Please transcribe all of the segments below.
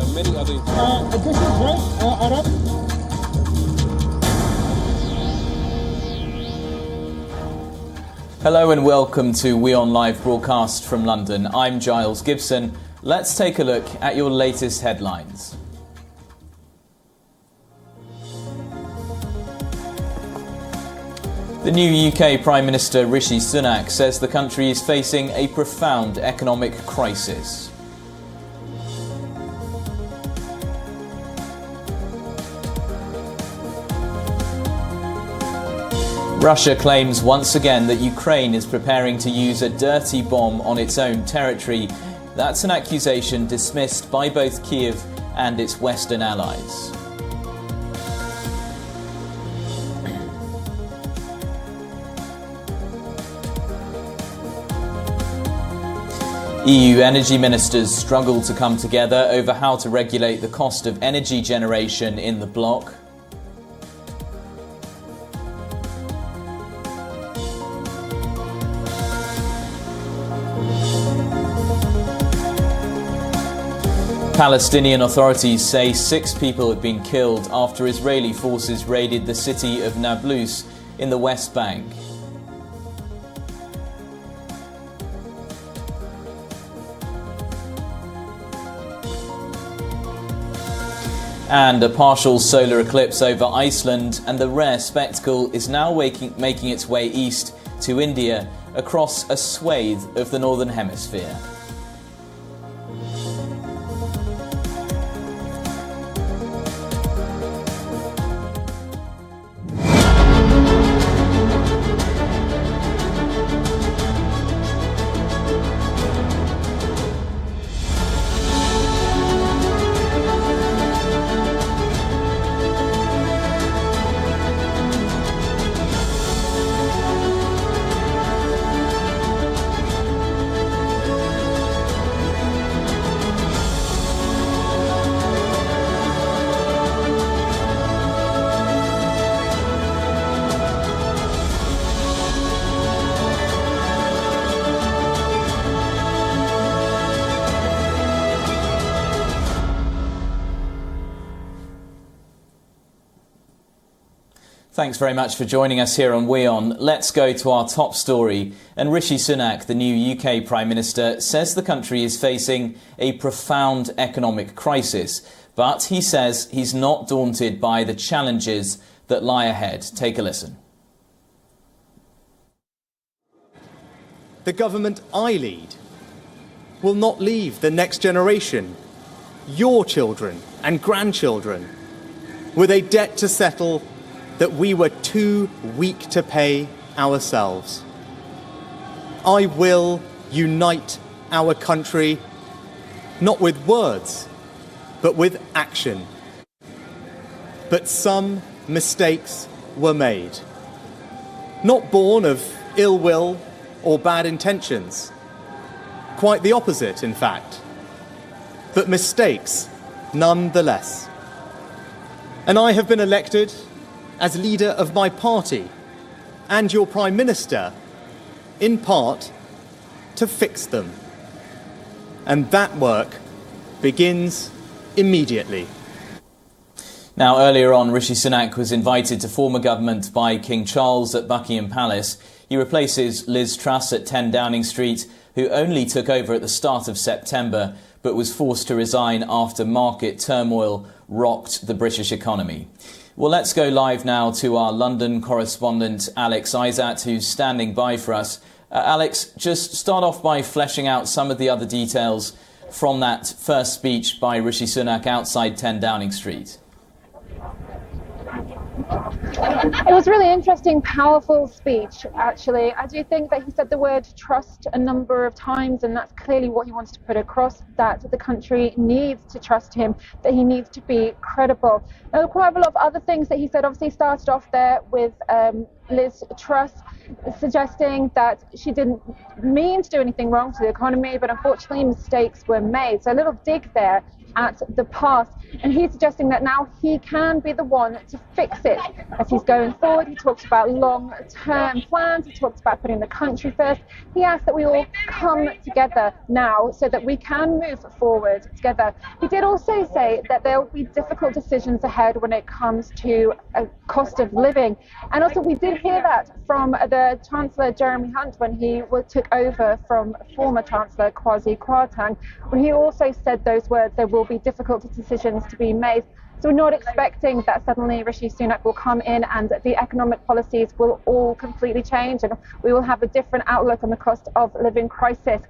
many other... This is right, Arab. Hello and welcome to WION Live broadcast from London. I'm Giles Gibson. Let's take a look at your latest headlines. The new UK Prime Minister Rishi Sunak says the country is facing a profound economic crisis. Russia claims once again that Ukraine is preparing to use a dirty bomb on its own territory. That's an accusation dismissed by both Kyiv and its Western allies. EU energy ministers struggle to come together over how to regulate the cost of energy generation in the bloc. Palestinian authorities say 6 people have been killed after Israeli forces raided the city of Nablus in the West Bank. And a partial solar eclipse over Iceland, and the rare spectacle is now making its way east to India across a swathe of the Northern Hemisphere. Thanks very much for joining us here on WION. Let's go to our top story. And Rishi Sunak, the new UK Prime Minister, says the country is facing a profound economic crisis. But he says he's not daunted by the challenges that lie ahead. Take a listen. The government I lead will not leave the next generation, your children and grandchildren, with a debt to settle that we were too weak to pay ourselves. I will unite our country, not with words, but with action. But some mistakes were made, not born of ill will or bad intentions. Quite the opposite, in fact. But mistakes nonetheless. And I have been elected as leader of my party and your Prime Minister, in part, to fix them. And that work begins immediately. Now, earlier on, Rishi Sunak was invited to form a government by King Charles at Buckingham Palace. He replaces Liz Truss at 10 Downing Street, who only took over at the start of September, but was forced to resign after market turmoil rocked the British economy. Well, let's go live now to our London correspondent, Alex Isat, who's standing by for us. Alex, just start off by fleshing out some of the other details from that first speech by Rishi Sunak outside 10 Downing Street. It was a really interesting, powerful speech, actually. I do think that he said the word trust a number of times, and that's clearly what he wants to put across, that the country needs to trust him, that he needs to be credible. There were quite a lot of other things that he said. Obviously, he started off there with Liz Truss, suggesting that she didn't mean to do anything wrong to the economy, but unfortunately mistakes were made. So a little dig there at the past. And he's suggesting that now he can be the one to fix it. As he's going forward, he talks about long-term plans, he talks about putting the country first. He asks that we all come together now so that we can move forward together. He did also say that there will be difficult decisions ahead when it comes to a cost of living. And also we did hear that from the Chancellor Jeremy Hunt when he took over from former Chancellor Kwasi Kwarteng, when he also said those words, there will be difficult decisions to be made. So we're not expecting that suddenly Rishi Sunak will come in and the economic policies will all completely change and we will have a different outlook on the cost of living crisis.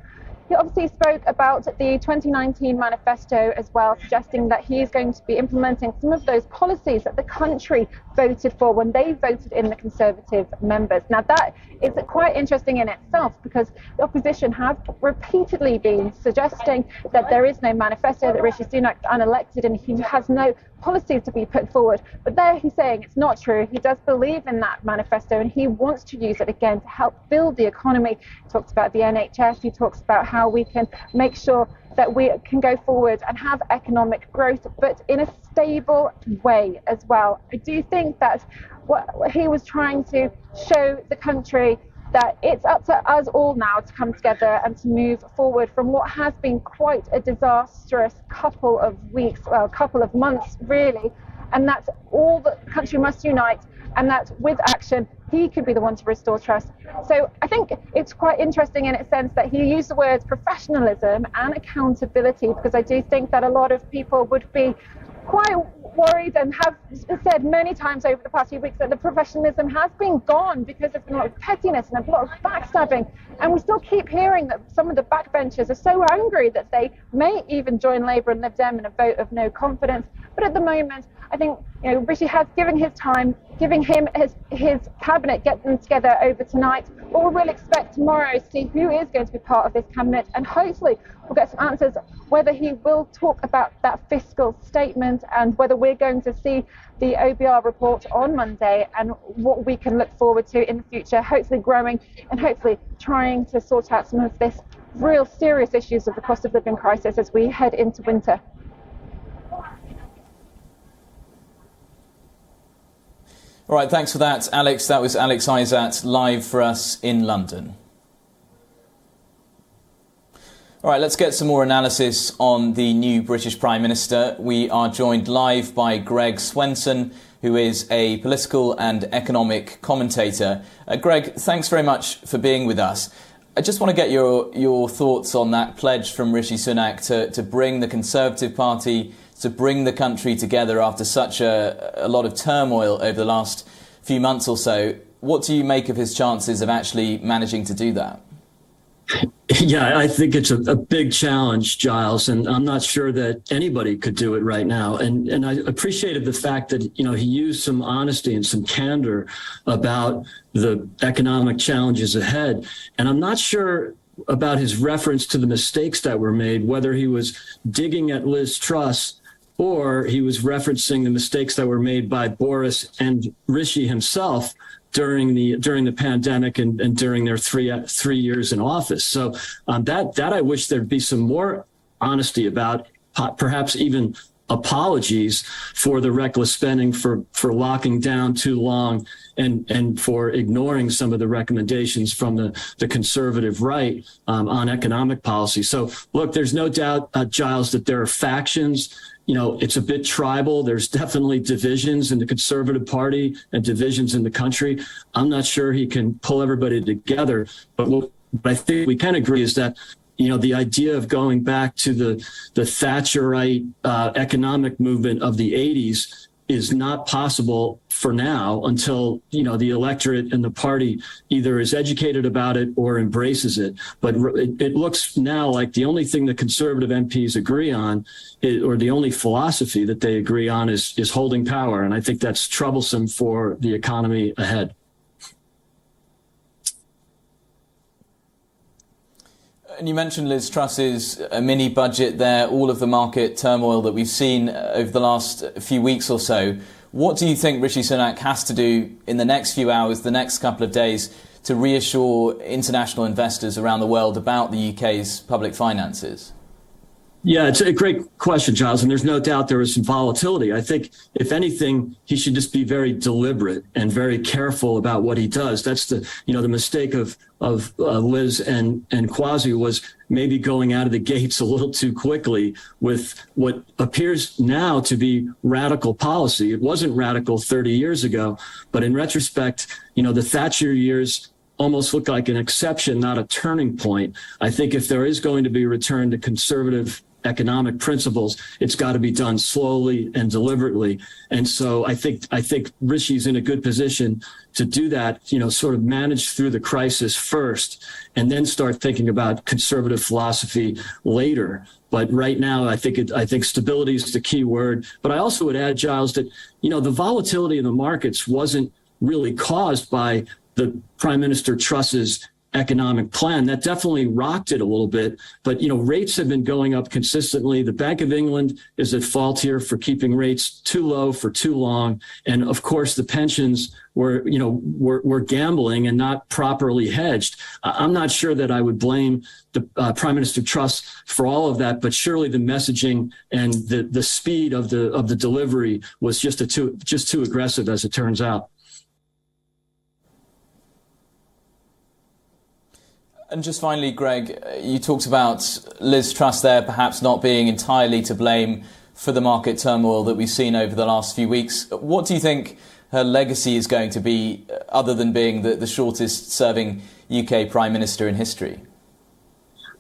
He obviously spoke about the 2019 manifesto as well, suggesting that he is going to be implementing some of those policies that the country voted for when they voted in the Conservative members. Now that is quite interesting in itself because the opposition have repeatedly been suggesting that there is no manifesto, that Rishi Sunak is unelected and he has no policies to be put forward. But there he's saying it's not true. He does believe in that manifesto and he wants to use it again to help build the economy. He talks about the NHS, he talks about how we can make sure that we can go forward and have economic growth, but in a stable way as well. I do think that what he was trying to show the country that it's up to us all now to come together and to move forward from what has been quite a disastrous couple of weeks, well, couple of months really, and that all the country must unite and that with action he could be the one to restore trust. So I think it's quite interesting in a sense that he used the words professionalism and accountability, because I do think that a lot of people would be quite worried and have said many times over the past few weeks that the professionalism has been gone because there's been a lot of pettiness and a lot of backstabbing, and we still keep hearing that some of the backbenchers are so angry that they may even join Labour and Lib Dem in a vote of no confidence. But at the moment I think Rishi has given his time, giving him his cabinet, get them together over tonight. What we'll expect tomorrow is to see who is going to be part of this cabinet, and hopefully we'll get some answers whether he will talk about that fiscal statement and whether we're going to see the OBR report on Monday and what we can look forward to in the future, hopefully growing and hopefully trying to sort out some of this real serious issues of the cost of living crisis as we head into winter. All right, thanks for that, Alex. That was Alex Isat live for us in London. All right, let's get some more analysis on the new British Prime Minister. We are joined live by Greg Swenson, who is a political and economic commentator. Greg, thanks very much for being with us. I just want to get your thoughts on that pledge from Rishi Sunak to bring the Conservative Party, to bring the country together after such a lot of turmoil over the last few months or so. What do you make of his chances of actually managing to do that? Yeah, I think it's a big challenge, Giles, and I'm not sure that anybody could do it right now. And I appreciated the fact that, he used some honesty and some candor about the economic challenges ahead. And I'm not sure about his reference to the mistakes that were made, whether he was digging at Liz Truss or he was referencing the mistakes that were made by Boris and Rishi himself during the pandemic and during their three years in office. So that I wish there'd be some more honesty about, perhaps even apologies for the reckless spending, for locking down too long and for ignoring some of the recommendations from the conservative right on economic policy. So look, there's no doubt, Giles, that there are factions. It's a bit tribal. There's definitely divisions in the Conservative Party and divisions in the country. I'm not sure he can pull everybody together, but what I think we can agree is that, the idea of going back to the Thatcherite economic movement of the 80s is not possible for now until, the electorate and the party either is educated about it or embraces it. But it looks now like the only thing the Conservative MPs agree on or the only philosophy that they agree on is holding power. And I think that's troublesome for the economy ahead. And you mentioned Liz Truss's mini budget there, all of the market turmoil that we've seen over the last few weeks or so. What do you think Rishi Sunak has to do in the next few hours, the next couple of days, to reassure international investors around the world about the UK's public finances? Yeah, it's a great question, Giles, and there's no doubt there was some volatility. I think, if anything, he should just be very deliberate and very careful about what he does. That's the mistake of Liz and Kwasi was maybe going out of the gates a little too quickly with what appears now to be radical policy. It wasn't radical 30 years ago, but in retrospect, the Thatcher years almost look like an exception, not a turning point. I think if there is going to be a return to conservative economic principles, it's got to be done slowly and deliberately. And so I think Rishi's in a good position to do that, sort of manage through the crisis first and then start thinking about conservative philosophy later. But right now, I think stability is the key word. But I also would add, Giles, that, the volatility in the markets wasn't really caused by the Prime Minister Truss's economic plan. That definitely rocked it a little bit, but rates have been going up consistently. The Bank of England is at fault here for keeping rates too low for too long, and of course the pensions were gambling and not properly hedged. I'm not sure that I would blame the Prime Minister Truss for all of that, but surely the messaging and the speed of the delivery was just too aggressive, as it turns out. And just finally, Greg, you talked about Liz Truss there perhaps not being entirely to blame for the market turmoil that we've seen over the last few weeks. What do you think her legacy is going to be, other than being the shortest serving UK Prime Minister in history?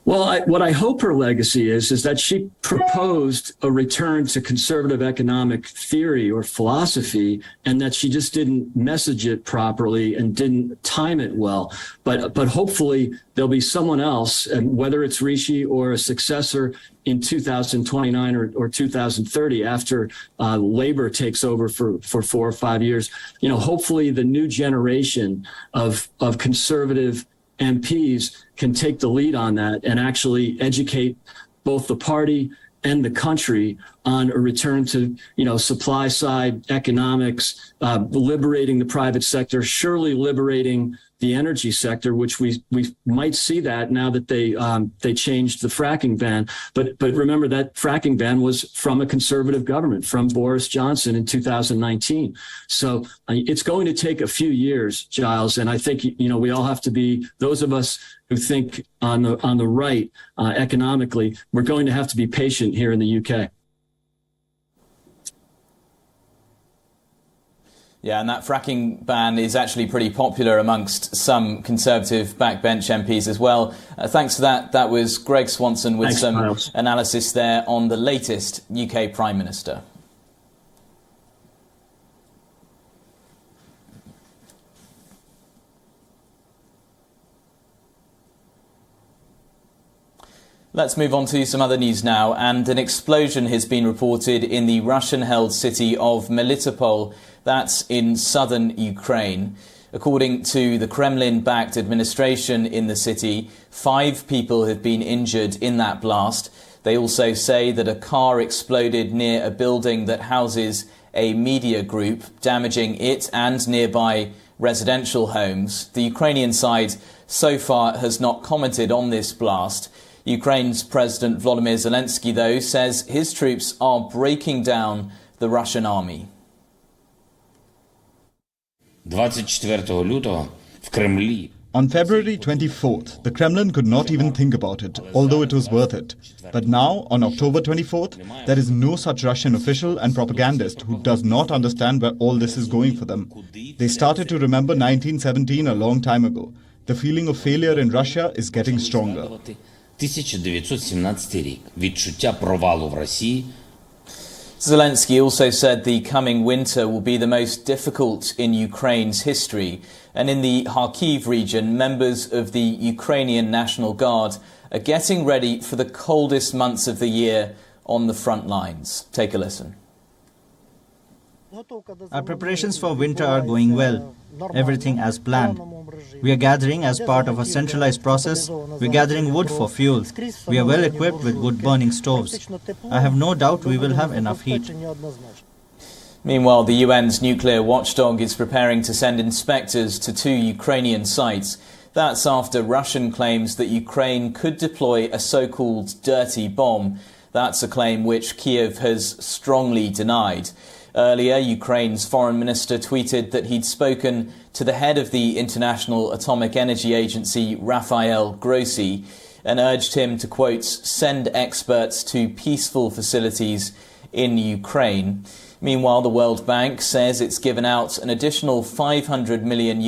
Well, what I hope her legacy is that she proposed a return to conservative economic theory or philosophy, and that she just didn't message it properly and didn't time it well. But hopefully there'll be someone else, and whether it's Rishi or a successor in 2029 or 2030, after Labour takes over for 4 or 5 years, hopefully the new generation of conservative MPs can take the lead on that and actually educate both the party and the country on a return to, supply side economics, liberating the private sector, surely liberating the energy sector, which we might see that now that they changed the fracking ban. But remember, that fracking ban was from a conservative government, from Boris Johnson in 2019. So it's going to take a few years, Giles, and I think we all have to be, those of us who think on the right economically, we're going to have to be patient here in the UK. Yeah, and that fracking ban is actually pretty popular amongst some Conservative backbench MPs as well. Thanks for that. That was Greg Swanson with some Miles. analysis there on the latest UK Prime Minister. Let's move on to some other news now. And an explosion has been reported in the Russian-held city of Melitopol. That's in southern Ukraine. According to the Kremlin-backed administration in the city, 5 people have been injured in that blast. They also say that a car exploded near a building that houses a media group, damaging it and nearby residential homes. The Ukrainian side so far has not commented on this blast. Ukraine's President Volodymyr Zelensky, though, says his troops are breaking down the Russian army. 24 лютого в Кремлі. On February 24th, the Kremlin could not even think about it, although it was worth it. But now, on October 24th, there is no such Russian official and propagandist who does not understand where all this is going for them. They started to remember 1917 a long time ago. The feeling of failure in Russia is getting stronger. 1917 рік. Відчуття провалу в Росії. Zelensky also said the coming winter will be the most difficult in Ukraine's history. And in the Kharkiv region, members of the Ukrainian National Guard are getting ready for the coldest months of the year on the front lines. Take a listen. Our preparations for winter are going well. Everything as planned. We are gathering as part of a centralized process. We are gathering wood for fuel. We are well equipped with wood-burning stoves. I have no doubt we will have enough heat. Meanwhile, the UN's nuclear watchdog is preparing to send inspectors to 2 Ukrainian sites. That's after Russian claims that Ukraine could deploy a so-called dirty bomb. That's a claim which Kiev has strongly denied. Earlier, Ukraine's foreign minister tweeted that he'd spoken to the head of the International Atomic Energy Agency, Rafael Grossi, and urged him to, quote, send experts to peaceful facilities in Ukraine. Meanwhile, the World Bank says it's given out an additional $500 million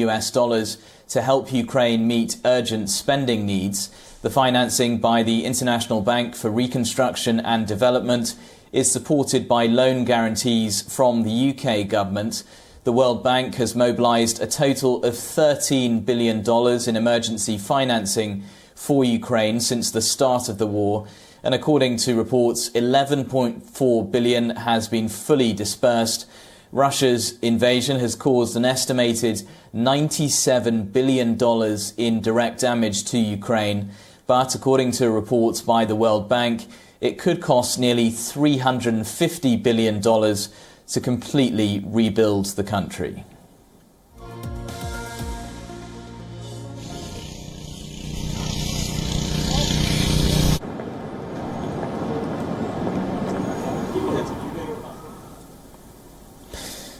to help Ukraine meet urgent spending needs. The financing by the International Bank for Reconstruction and Development is supported by loan guarantees from the UK government. The World Bank has mobilised a total of $13 billion in emergency financing for Ukraine since the start of the war. And according to reports, $11.4 billion has been fully dispersed. Russia's invasion has caused an estimated $97 billion in direct damage to Ukraine. But according to reports by the World Bank, it could cost nearly $350 billion to completely rebuild the country.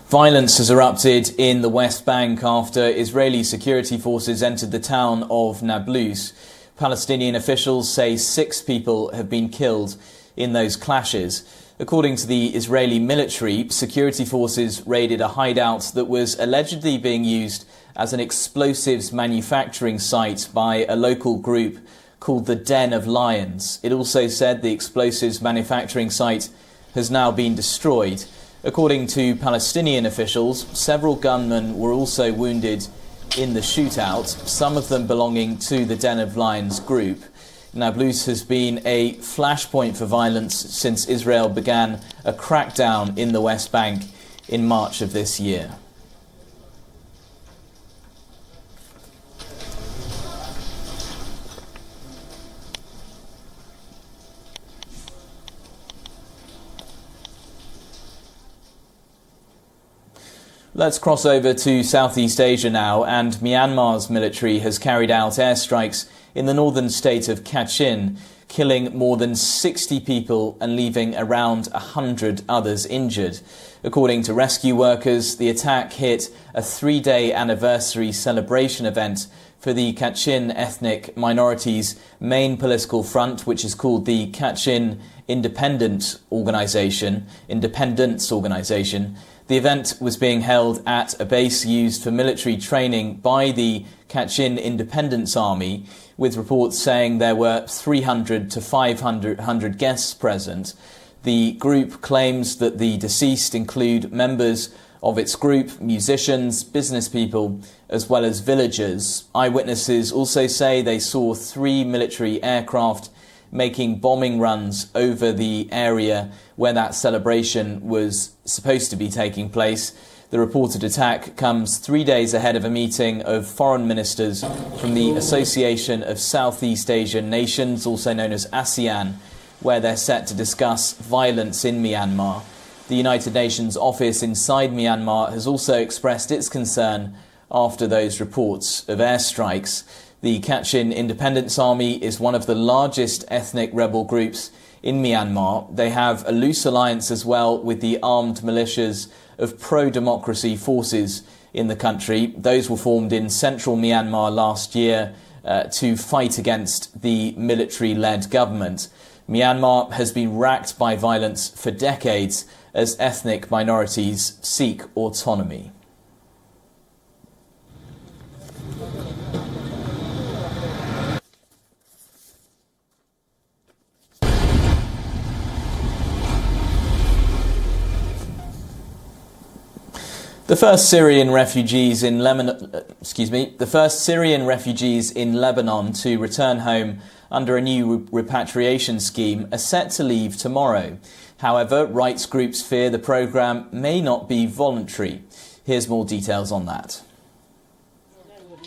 Violence has erupted in the West Bank after Israeli security forces entered the town of Nablus. Palestinian officials say 6 people have been killed in those clashes. According to the Israeli military, security forces raided a hideout that was allegedly being used as an explosives manufacturing site by a local group called the Den of Lions. It also said the explosives manufacturing site has now been destroyed. According to Palestinian officials, several gunmen were also wounded in the shootout, some of them belonging to the Den of Lions group. Nablus has been a flashpoint for violence since Israel began a crackdown in the West Bank in March of this year. Let's cross over to Southeast Asia now, and Myanmar's military has carried out airstrikes in the northern state of Kachin, killing more than 60 people and leaving around 100 others injured. According to rescue workers, the attack hit a 3-day anniversary celebration event for the Kachin ethnic minorities' main political front, which is called the Kachin Independence Organization. The event was being held at a base used for military training by the Kachin Independence Army, with reports saying there were 300 to 500 guests present. The group claims that the deceased include members of its group, musicians, business people, as well as villagers. Eyewitnesses also say they saw 3 military aircraft making bombing runs over the area where that celebration was supposed to be taking place. The reported attack comes 3 days ahead of a meeting of foreign ministers from the Association of Southeast Asian Nations, also known as ASEAN, where they're set to discuss violence in Myanmar. The United Nations office inside Myanmar has also expressed its concern after those reports of airstrikes. The Kachin Independence Army is one of the largest ethnic rebel groups in Myanmar. They have a loose alliance as well with the armed militias of pro-democracy forces in the country. Those were formed in central Myanmar last year to fight against the military-led government. Myanmar has been racked by violence for decades as ethnic minorities seek autonomy. The first Syrian refugees in Lebanon to return home under a new repatriation scheme are set to leave tomorrow. However, rights groups fear the programme may not be voluntary. Here's more details on that.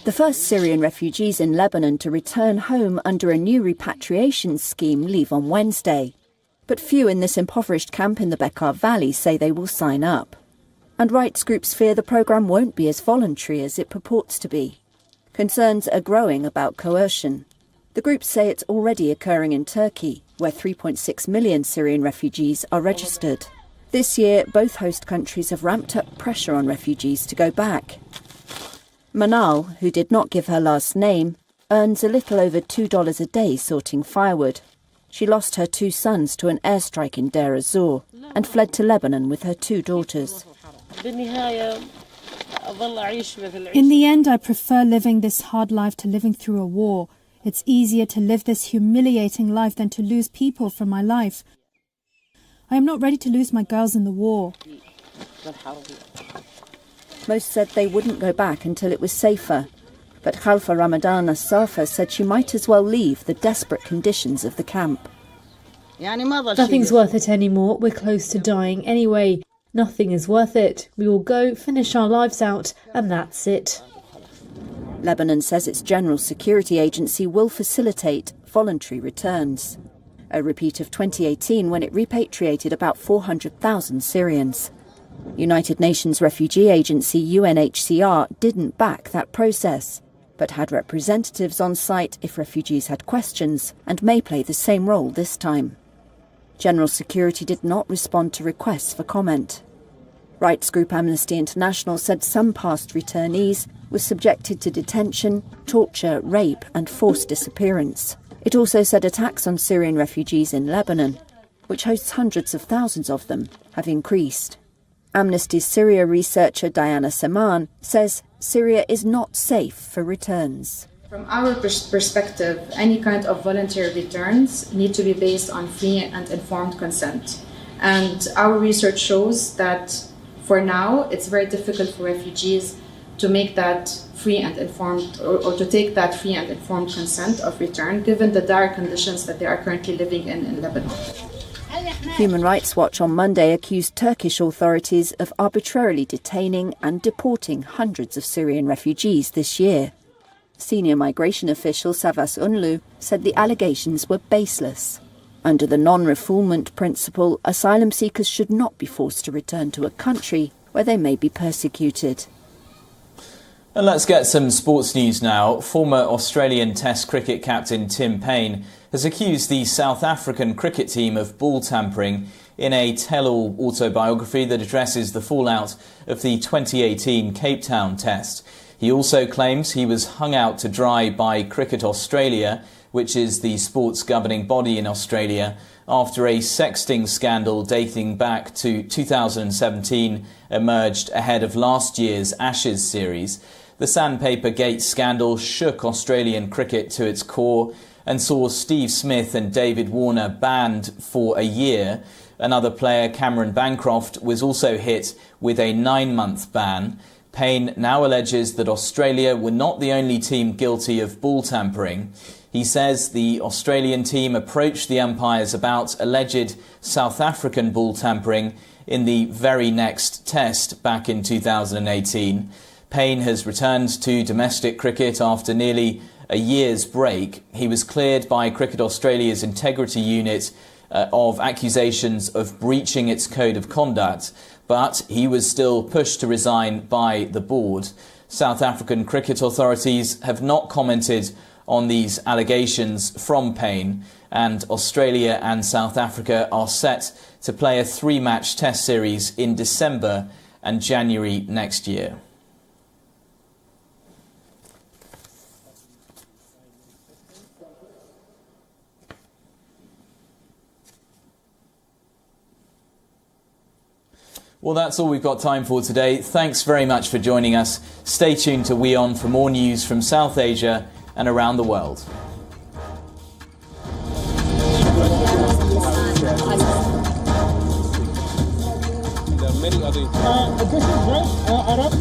The first Syrian refugees in Lebanon to return home under a new repatriation scheme leave on Wednesday. But few in this impoverished camp in the Bekaa Valley say they will sign up. And rights groups fear the programme won't be as voluntary as it purports to be. Concerns are growing about coercion. The groups say it's already occurring in Turkey, where 3.6 million Syrian refugees are registered. This year, both host countries have ramped up pressure on refugees to go back. Manal, who did not give her last name, earns a little over $2 a day sorting firewood. She lost her 2 sons to an airstrike in Deir ez-Zor and fled to Lebanon with her 2 daughters. In the end, I prefer living this hard life to living through a war. It's easier to live this humiliating life than to lose people from my life. I am not ready to lose my girls in the war. Most said they wouldn't go back until it was safer. But Khalfa Ramadan as-Safa said she might as well leave the desperate conditions of the camp. Nothing's worth it anymore. We're close to dying anyway. Nothing is worth it. We will go, finish our lives out, and that's it. Lebanon says its General Security Agency will facilitate voluntary returns, a repeat of 2018 when it repatriated about 400,000 Syrians. United Nations Refugee Agency UNHCR didn't back that process, but had representatives on site if refugees had questions and may play the same role this time. General Security did not respond to requests for comment. Rights group Amnesty International said some past returnees were subjected to detention, torture, rape and forced disappearance. It also said attacks on Syrian refugees in Lebanon, which hosts hundreds of thousands of them, have increased. Amnesty's Syria researcher Diana Seman says Syria is not safe for returns. From our perspective, any kind of voluntary returns need to be based on free and informed consent. And our research shows that for now, it's very difficult for refugees to make that free and informed or to take that free and informed consent of return, given the dire conditions that they are currently living in Lebanon. Human Rights Watch on Monday accused Turkish authorities of arbitrarily detaining and deporting hundreds of Syrian refugees this year. Senior migration official Savas Unlu said the allegations were baseless. Under the non-refoulement principle, asylum seekers should not be forced to return to a country where they may be persecuted. And let's get some sports news now. Former Australian Test cricket captain Tim Paine has accused the South African cricket team of ball tampering in a tell-all autobiography that addresses the fallout of the 2018 Cape Town Test. He also claims he was hung out to dry by Cricket Australia, which is the sports governing body in Australia, after a sexting scandal dating back to 2017 emerged ahead of last year's Ashes series. The Sandpaper Gate scandal shook Australian cricket to its core and saw Steve Smith and David Warner banned for a year. Another player, Cameron Bancroft, was also hit with a 9-month ban. Paine now alleges that Australia were not the only team guilty of ball tampering. He says the Australian team approached the umpires about alleged South African ball tampering in the very next test back in 2018. Paine has returned to domestic cricket after nearly a year's break. He was cleared by Cricket Australia's integrity unit of accusations of breaching its code of conduct, but he was still pushed to resign by the board. South African cricket authorities have not commented on these allegations from Paine, and Australia and South Africa are set to play a 3-match test series in December and January next year. Well, that's all we've got time for today. Thanks very much for joining us. Stay tuned to WION for more news from South Asia and around the world. This is right, Arab.